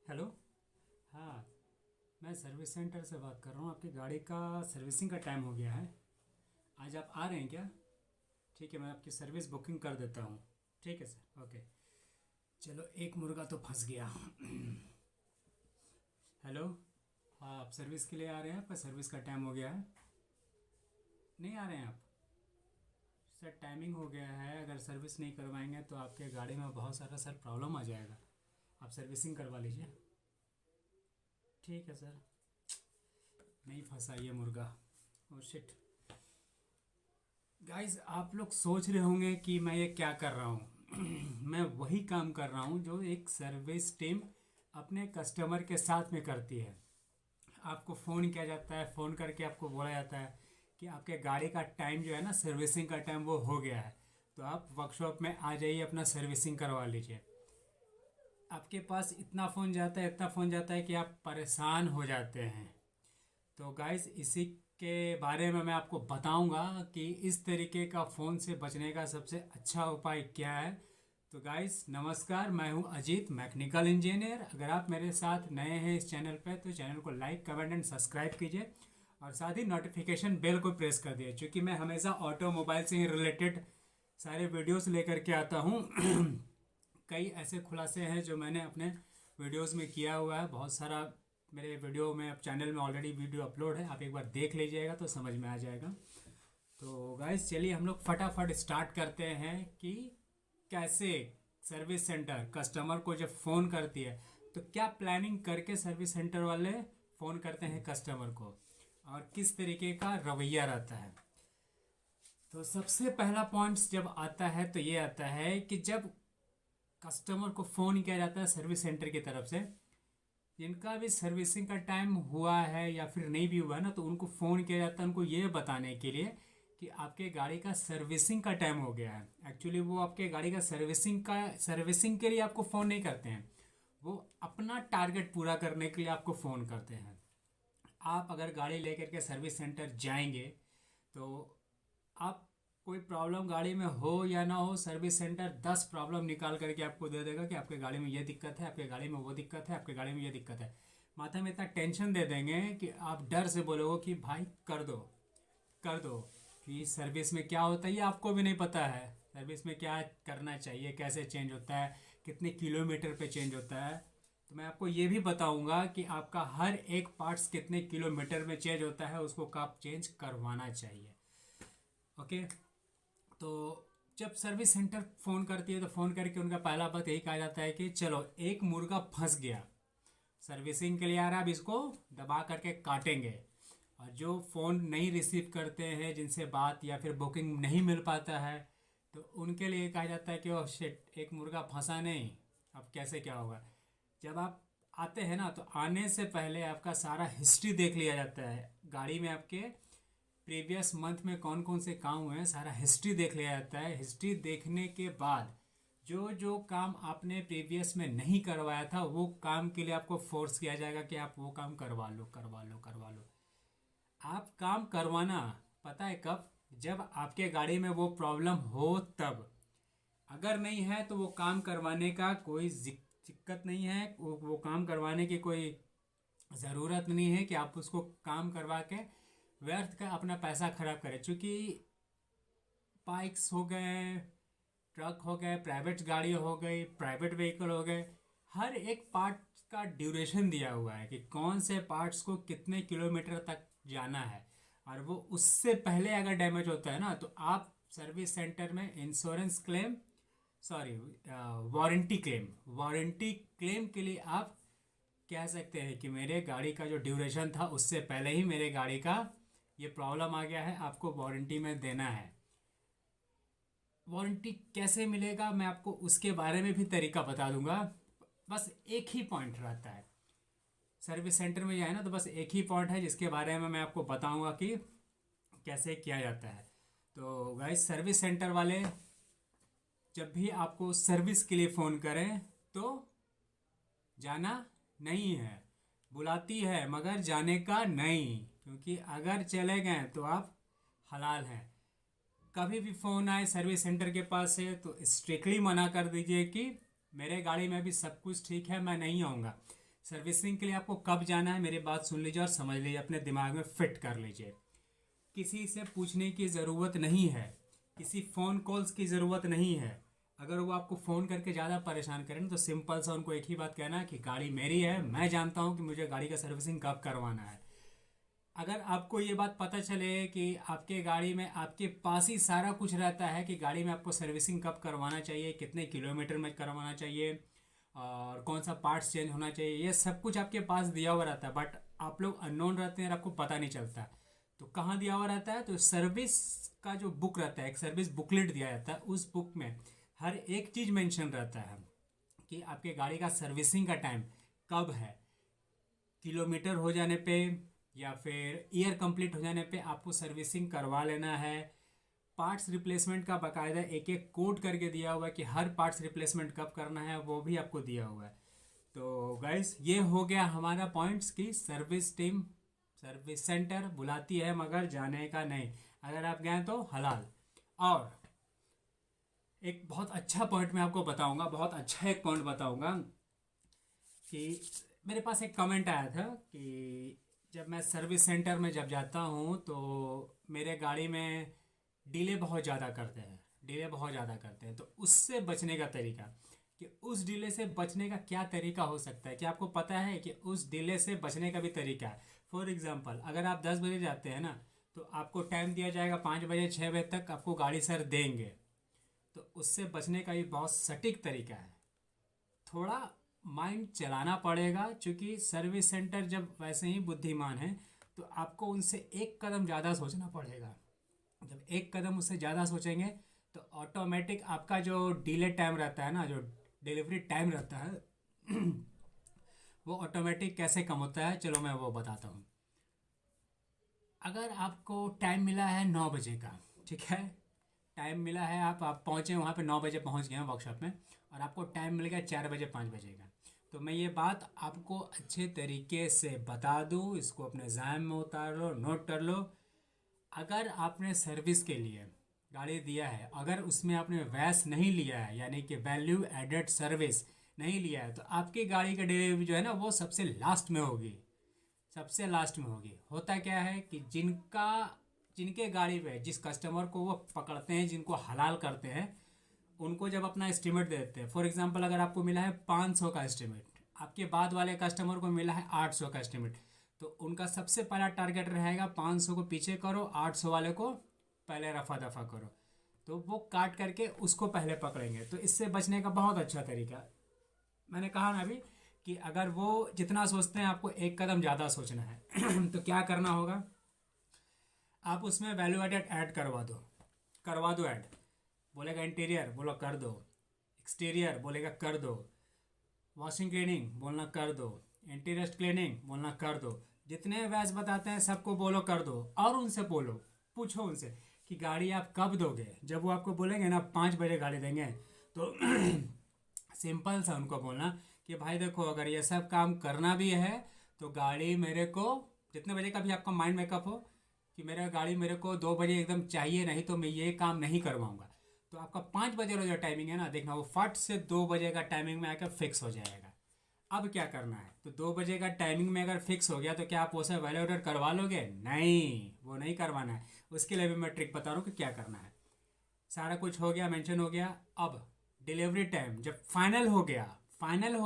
Hello. हाँ, मैं service centre से बात कर रहा हूँ। आपकी गाड़ी का सर्विसिंग का टाइम हो गया है। आज आप आ रहे हैं क्या? ठीक है, मैं आपकी सर्विस बुकिंग कर देता हूँ। ठीक है सर, ओके। चलो, एक मुर्गा तो फंस गया। हेलो। हाँ, आप सर्विस के लिए आ रहे हैं? आपका सर्विस का टाइम हो गया है। नहीं आ रहे हैं आप? सर, टाइमिंग हो गया है। अगर सर्विस नहीं करवाएंगे तो आपके गाड़ी में बहुत सारा सर प्रॉब्लम आ जाएगा। आप सर्विसिंग करवा लीजिए। ठीक है सर। नहीं फंसा ये मुर्गा। Oh shit. गाइस, आप लोग सोच रहे होंगे कि मैं ये क्या कर रहा हूँ। मैं वही काम कर रहा हूँ जो एक सर्विस टीम अपने कस्टमर के साथ में करती है। आपको फ़ोन किया जाता है, फ़ोन करके आपको बोला जाता है कि आपके गाड़ी का टाइम जो है ना, सर्विसिंग का टाइम वो हो गया है। तो आप वर्कशॉप में आ जाइए, अपना सर्विसिंग करवा लीजिए। आपके पास इतना फ़ोन जाता है, इतना फ़ोन जाता है कि आप परेशान हो जाते हैं। तो गाइस, इसी के बारे में मैं आपको बताऊंगा कि इस तरीके का फ़ोन से बचने का सबसे अच्छा उपाय क्या है। तो गाइस नमस्कार, मैं हूं अजीत, मैकेनिकल इंजीनियर। अगर आप मेरे साथ नए हैं इस चैनल पे तो चैनल को लाइक, कमेंट एंड सब्सक्राइब कीजिए और साथ ही नोटिफिकेशन बेल को प्रेस कर दिए, क्योंकि मैं हमेशा ऑटोमोबाइल से ही रिलेटेड सारे वीडियोस लेकर के आता हूं। कई ऐसे खुलासे हैं जो मैंने अपने वीडियोस में किया हुआ है। बहुत सारा मेरे वीडियो में, अब चैनल में ऑलरेडी वीडियो अपलोड है, आप एक बार देख लीजिएगा तो समझ में आ जाएगा। तो गाइस, चलिए हम लोग फटाफट स्टार्ट करते हैं कि कैसे सर्विस सेंटर कस्टमर को जब फ़ोन करती है तो क्या प्लानिंग करके सर्विस सेंटर वाले फ़ोन करते हैं कस्टमर को, और किस तरीके का रवैया रहता है। तो सबसे पहला पॉइंट्स जब आता है तो ये आता है कि जब कस्टमर को फ़ोन किया जाता है सर्विस सेंटर की तरफ से, जिनका भी सर्विसिंग का टाइम हुआ है या फिर नहीं भी हुआ है ना, तो उनको फ़ोन किया जाता है उनको ये बताने के लिए कि आपके गाड़ी का सर्विसिंग का टाइम हो गया है। एक्चुअली वो आपके गाड़ी का सर्विसिंग के लिए आपको फ़ोन नहीं करते हैं, वो अपना टारगेट पूरा करने के लिए आपको फ़ोन करते हैं। आप अगर गाड़ी लेकर के सर्विस सेंटर जाएंगे तो आप, कोई प्रॉब्लम गाड़ी में हो या ना हो, सर्विस सेंटर 10 प्रॉब्लम निकाल करके आपको दे देगा कि आपके गाड़ी में ये दिक्कत है, आपके गाड़ी में वो दिक्कत है, आपके गाड़ी में ये दिक्कत है। माथा में इतना टेंशन दे देंगे कि आप डर से बोलोगे कि भाई कर दो, कर दो। कि सर्विस में क्या होता है ये आपको भी नहीं पता है। सर्विस में क्या करना चाहिए, कैसे चेंज होता है, कितने किलोमीटर पे चेंज होता है। तो मैं आपको ये भी बताऊंगा कि आपका हर एक पार्ट्स कितने किलोमीटर में चेंज होता है, उसको कब चेंज करवाना चाहिए। ओके। तो जब सर्विस सेंटर फ़ोन करती है तो फ़ोन करके उनका पहला बात यही कहा जाता है कि चलो, एक मुर्गा फंस गया, सर्विसिंग के लिए आ रहा है, अब इसको दबा करके काटेंगे। और जो फ़ोन नहीं रिसीव करते हैं, जिनसे बात या फिर बुकिंग नहीं मिल पाता है, तो उनके लिए कहा जाता है कि ओह शिट, एक मुर्गा फंसा नहीं, अब कैसे क्या होगा। जब आप आते हैं ना, तो आने से पहले आपका सारा हिस्ट्री देख लिया जाता है। गाड़ी में आपके प्रीवियस मंथ में कौन कौन से काम हुए हैं, सारा हिस्ट्री देख लिया जाता है। हिस्ट्री देखने के बाद जो जो काम आपने प्रीवियस में नहीं करवाया था, वो काम के लिए आपको फोर्स किया जाएगा कि आप वो काम करवा लो, करवा लो, करवा लो। आप काम करवाना पता है कब? जब आपके गाड़ी में वो प्रॉब्लम हो तब। अगर नहीं है तो वो काम करवाने का कोई दिक्कत नहीं है, वो काम करवाने की कोई ज़रूरत नहीं है कि आप उसको काम करवा के व्यर्थ का अपना पैसा खराब करें। क्योंकि बाइक्स हो गए, ट्रक हो गए, प्राइवेट गाड़ी हो गई, प्राइवेट व्हीकल हो गए, हर एक पार्ट का ड्यूरेशन दिया हुआ है कि कौन से पार्ट्स को कितने किलोमीटर तक जाना है। और वो उससे पहले अगर डैमेज होता है ना, तो आप सर्विस सेंटर में insurance claim, sorry, warranty claim के लिए आप कह सकते हैं कि मेरे गाड़ी का जो ड्यूरेशन था उससे पहले ही मेरे गाड़ी का ये प्रॉब्लम आ गया है, आपको वारंटी में देना है। वारंटी कैसे मिलेगा मैं आपको उसके बारे में भी तरीका बता दूंगा। बस एक ही पॉइंट रहता है सर्विस सेंटर में जाए ना, तो बस एक ही पॉइंट है जिसके बारे में मैं आपको बताऊंगा कि कैसे किया जाता है। तो गाइस, सर्विस सेंटर वाले जब भी आपको सर्विस के लिए फ़ोन करें तो जाना नहीं है, बुलाती है मगर जाने का नहीं, क्योंकि अगर चले गए तो आप हलाल हैं। कभी भी फ़ोन आए सर्विस सेंटर के पास से तो स्ट्रिक्टली मना कर दीजिए कि मेरे गाड़ी में भी सब कुछ ठीक है, मैं नहीं आऊँगा। सर्विसिंग के लिए आपको कब जाना है, मेरी बात सुन लीजिए और समझ लीजिए, अपने दिमाग में फिट कर लीजिए। किसी से पूछने की ज़रूरत नहीं है, किसी फ़ोन कॉल्स की ज़रूरत नहीं है। अगर वो आपको फ़ोन करके ज़्यादा परेशान करें तो सिंपल सा उनको एक ही बात कहना है कि गाड़ी मेरी है, मैं जानता हूँ कि मुझे गाड़ी का सर्विसिंग कब करवाना है। अगर आपको ये बात पता चले कि आपके गाड़ी में आपके पास ही सारा कुछ रहता है कि गाड़ी में आपको सर्विसिंग कब करवाना चाहिए, कितने किलोमीटर में करवाना चाहिए और कौन सा पार्ट्स चेंज होना चाहिए, ये सब कुछ आपके पास दिया हुआ रहता है, बट आप लोग अननोन रहते हैं और आपको पता नहीं चलता। तो कहाँ दिया हुआ रहता है, तो सर्विस का जो बुक रहता है, एक सर्विस बुकलेट दिया जाता है, उस बुक में हर एक चीज़ मेंशन रहता है कि आपके गाड़ी का सर्विसिंग का टाइम कब है, किलोमीटर हो जाने पे या फिर ईयर कंप्लीट हो जाने पे आपको सर्विसिंग करवा लेना है। पार्ट्स रिप्लेसमेंट का बाकायदा एक एक कोड करके दिया हुआ है कि हर पार्ट्स रिप्लेसमेंट कब करना है, वो भी आपको दिया हुआ है। तो गाइस ये हो गया हमारा पॉइंट्स की सर्विस टीम सर्विस सेंटर बुलाती है मगर जाने का नहीं, अगर आप गए तो हलाल। और एक बहुत अच्छा पॉइंट मैं आपको बताऊंगा, बहुत अच्छा एक पॉइंट बताऊंगा कि मेरे पास एक कमेंट आया था कि जब मैं सर्विस सेंटर में जब जाता हूँ तो मेरे गाड़ी में डिले बहुत ज़्यादा करते हैं, डिले बहुत ज़्यादा करते हैं। तो उससे बचने का तरीका, कि उस डिले से बचने का क्या तरीका हो सकता है, कि आपको पता है कि उस डिले से बचने का भी तरीका है। फॉर एग्ज़ाम्पल, अगर आप 10 बजे जाते हैं ना तो आपको टाइम दिया जाएगा 5 बजे 6 बजे तक आपको गाड़ी सर देंगे। तो उससे बचने का भी बहुत सटीक तरीका है, थोड़ा माइंड चलाना पड़ेगा, क्योंकि सर्विस सेंटर जब वैसे ही बुद्धिमान है तो आपको उनसे एक कदम ज़्यादा सोचना पड़ेगा। जब एक कदम उससे ज़्यादा सोचेंगे तो ऑटोमेटिक आपका जो डिले टाइम रहता है ना, जो डिलीवरी टाइम रहता है वो ऑटोमेटिक कैसे कम होता है, चलो मैं वो बताता हूँ। अगर आपको टाइम मिला है 9 बजे का, ठीक है, टाइम मिला है, आप पहुँचे वहाँ पे 9 बजे पहुँच गए हैं वर्कशॉप में, और आपको टाइम मिल गया 4 बजे 5 बजे का, तो मैं ये बात आपको अच्छे तरीके से बता दूँ, इसको अपने जहन में उतार लो, नोट कर लो। अगर आपने सर्विस के लिए गाड़ी दिया है, अगर उसमें आपने वैस नहीं लिया है, यानी कि वैल्यू एडेड सर्विस नहीं लिया है, तो आपकी गाड़ी का डिलीवरी जो है ना वो सबसे लास्ट में होगी, सबसे लास्ट में होगी। होता क्या है कि जिनके गाड़ी पे जिस कस्टमर को वो पकड़ते हैं, जिनको हलाल करते हैं, उनको जब अपना एस्टिमेट देते हैं, फॉर एग्जांपल अगर आपको मिला है 500 का एस्टिमेट, आपके बाद वाले कस्टमर को मिला है 800 का एस्टिमेट, तो उनका सबसे पहला टारगेट रहेगा 500 को पीछे करो, 800 वाले को पहले रफा दफा करो। तो वो काट करके उसको पहले पकड़ेंगे। तो इससे बचने का बहुत अच्छा तरीका, मैंने कहा ना अभी, कि अगर वो जितना सोचते हैं आपको एक कदम ज़्यादा सोचना है तो क्या करना होगा, आप उसमें वैल्यू एडेड ऐड करवा दो ऐड। बोलेगा इंटीरियर, बोलो कर दो, एक्सटीरियर बोलेगा कर दो, वॉशिंग क्लीनिंग बोलना कर दो, इंटीरियर क्लीनिंग बोलना कर दो, जितने वैस बताते हैं सबको बोलो कर दो। और उनसे बोलो, पूछो उनसे कि गाड़ी आप कब दोगे। जब वो आपको बोलेंगे ना 5 बजे गाड़ी देंगे, तो सिंपल सा उनको बोलना कि भाई देखो, अगर ये सब काम करना भी है तो गाड़ी मेरे को जितने बजे का भी आपका माइंड मेकअप हो कि मेरा गाड़ी मेरे को 2 बजे एकदम चाहिए, नहीं तो मैं ये काम नहीं करवाऊंगा। तो आपका 5 बजे वाला जो टाइमिंग है ना, देखना वो फट से 2 बजे का टाइमिंग में आकर फिक्स हो जाएगा। अब क्या करना है, तो 2 बजे का टाइमिंग में अगर फिक्स हो गया तो क्या आप उसे वैल्यू ऑर्डर करवा लोगे? नहीं, वो नहीं करवाना है। उसके लिए भी मैं ट्रिक बता रहा हूँ कि क्या करना है। सारा कुछ हो गया, मेंशन हो गया। अब डिलीवरी टाइम जब फाइनल हो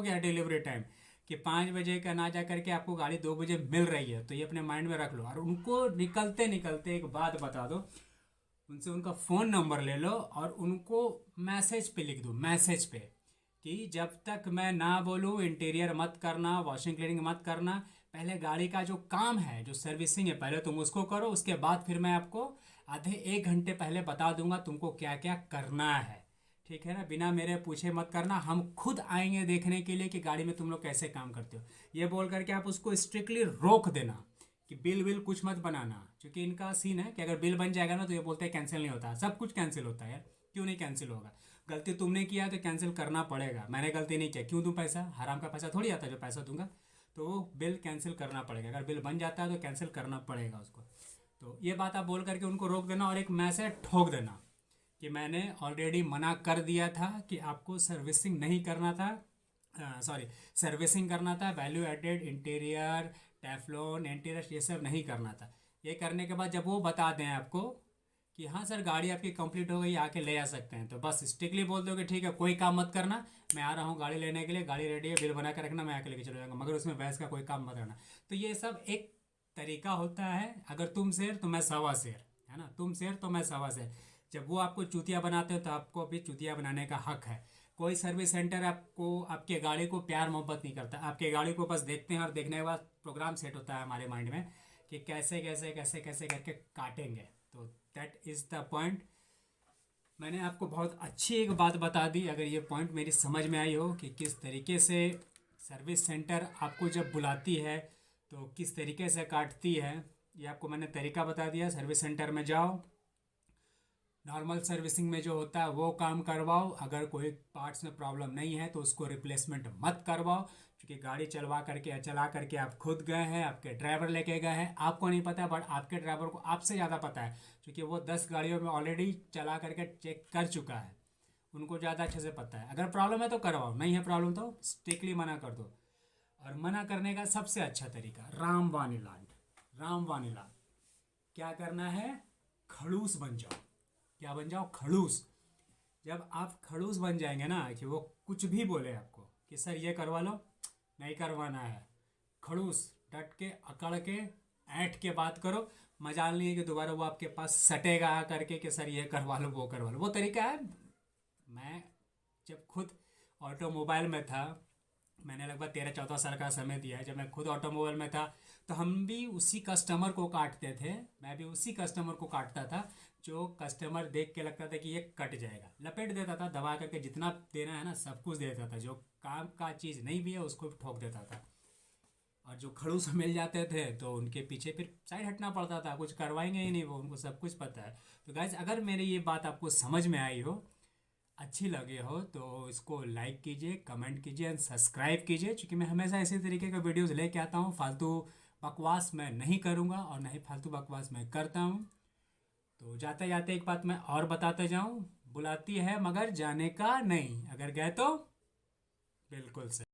गया डिलीवरी टाइम कि 5 बजे का ना जा करके आपको गाड़ी 2 बजे मिल रही है, तो ये अपने माइंड में रख लो। और उनको निकलते निकलते एक बात बता दो, उनसे उनका फ़ोन नंबर ले लो और उनको मैसेज पे लिख दो, मैसेज पे, कि जब तक मैं ना बोलूँ इंटीरियर मत करना, वॉशिंग क्लीनिंग मत करना, पहले गाड़ी का जो काम है, जो सर्विसिंग है, पहले तुम उसको करो, उसके बाद फिर मैं आपको आधे 1 घंटे पहले बता दूंगा तुमको क्या क्या करना है। ठीक है ना, बिना मेरे पूछे मत करना, हम खुद आएंगे देखने के लिए कि गाड़ी में तुम लोग कैसे काम करते हो। ये बोल करके आप उसको स्ट्रिक्टली रोक देना कि बिल विल कुछ मत बनाना, क्योंकि इनका सीन है कि अगर बिल बन जाएगा ना तो ये बोलते हैं कैंसिल नहीं होता। सब कुछ कैंसिल होता है यार, क्यों नहीं कैंसिल होगा? गलती तुमने किया तो कैंसिल करना पड़ेगा, मैंने गलती नहीं किया, क्यों दूँ पैसा? हराम का पैसा थोड़ी आता है जो पैसा दूंगा। तो वो बिल कैंसिल करना पड़ेगा, अगर बिल बन जाता है तो कैंसिल करना पड़ेगा उसको। तो ये बात आप बोल करके उनको रोक देना और एक मैसेज ठोक देना कि मैंने ऑलरेडी मना कर दिया था कि आपको सर्विसिंग नहीं करना था, सॉरी, सर्विसिंग करना था, value added, interior, Teflon, anti rust, ये सब नहीं करना था। ये करने के बाद जब वो बता दें आपको कि हाँ सर गाड़ी आपकी कंप्लीट हो गई, आके ले आ सकते हैं, तो बस स्ट्रिक्टली बोल दो कि ठीक है कोई काम मत करना, मैं आ रहा हूँ गाड़ी लेने के लिए, गाड़ी रेडी है, बिल बना के रखना, मैं आके लेके चले जाऊँगा, मगर उसमें बहस का कोई काम मत करना। तो ये सब एक तरीका होता है। अगर तुम शेर तो मैं सवा शेर, है ना, तुम शेर तो मैं सवा शेर। जब वो आपको चूतिया बनाते हो तो आपको भी चूतिया बनाने का हक है। कोई सर्विस सेंटर आपको आपके गाड़ी को प्यार मोहब्बत नहीं करता, आपके गाड़ी को बस देखते हैं और देखने के बाद प्रोग्राम सेट होता है हमारे माइंड में कि कैसे कैसे कैसे कैसे करके काटेंगे। तो दैट इज़ द पॉइंट। मैंने आपको बहुत अच्छी एक बात बता दी, अगर ये पॉइंट मेरी समझ में आई हो कि किस तरीके से सर्विस सेंटर आपको जब बुलाती है तो किस तरीके से काटती है, ये आपको मैंने तरीका बता दिया। सर्विस सेंटर में जाओ, नॉर्मल सर्विसिंग में जो होता है वो काम करवाओ, अगर कोई पार्ट्स में प्रॉब्लम नहीं है तो उसको रिप्लेसमेंट मत करवाओ, क्योंकि गाड़ी चला करके आप खुद गए हैं, आपके ड्राइवर लेके गए हैं, आपको नहीं पता, बट आपके ड्राइवर को आपसे ज़्यादा पता है, क्योंकि वो 10 गाड़ियों में ऑलरेडी चला करके चेक कर चुका है, उनको ज़्यादा अच्छे से पता है। अगर प्रॉब्लम है तो करवाओ, नहीं है प्रॉब्लम तो स्ट्रिक्टली मना कर दो। और मना करने का सबसे अच्छा तरीका राम वानीलाल, राम वानीलाल, क्या करना है, खड़ूस बन जाओ। क्या बन जाओ, खड़ूस। जब आप खड़ूस बन जाएंगे ना कि वो कुछ भी बोले आपको कि सर ये करवा लो, नहीं करवाना है, खड़ूस डट के अकड़ के ऐंठ के बात करो। मजाल नहीं है कि दोबारा वो आपके पास सटेगा आ करके कि सर ये करवा लो वो करवा लो, वो तरीका है। मैं जब खुद ऑटोमोबाइल में था, मैंने लगभग 13-14 साल का समय दिया है, जब मैं खुद ऑटोमोबाइल में था तो हम भी उसी कस्टमर को काटते थे, मैं भी उसी कस्टमर को काटता था जो कस्टमर देख के लगता था कि ये कट जाएगा, लपेट देता था दबा करके, जितना देना है ना सब कुछ देता था, जो काम का चीज़ नहीं भी है उसको ठोक देता था। और जो खड़ूस मिल जाते थे तो उनके पीछे फिर साइड हटना पड़ता था, कुछ करवाएंगे ही नहीं वो, उनको सब कुछ पता है। तो गाइज अगर मेरी ये बात आपको समझ में आई हो, अच्छी लगे हो, तो इसको लाइक कीजिए, कमेंट कीजिए एंड सब्सक्राइब कीजिए, क्योंकि मैं हमेशा इसी तरीके का वीडियोस लेके आता हूँ। फालतू बकवास मैं नहीं करूँगा और ना ही फालतू बकवास मैं करता हूँ। तो जाते जाते एक बात मैं और बताते जाऊँ, बुलाती है मगर जाने का नहीं, अगर गए तो बिल्कुल सही।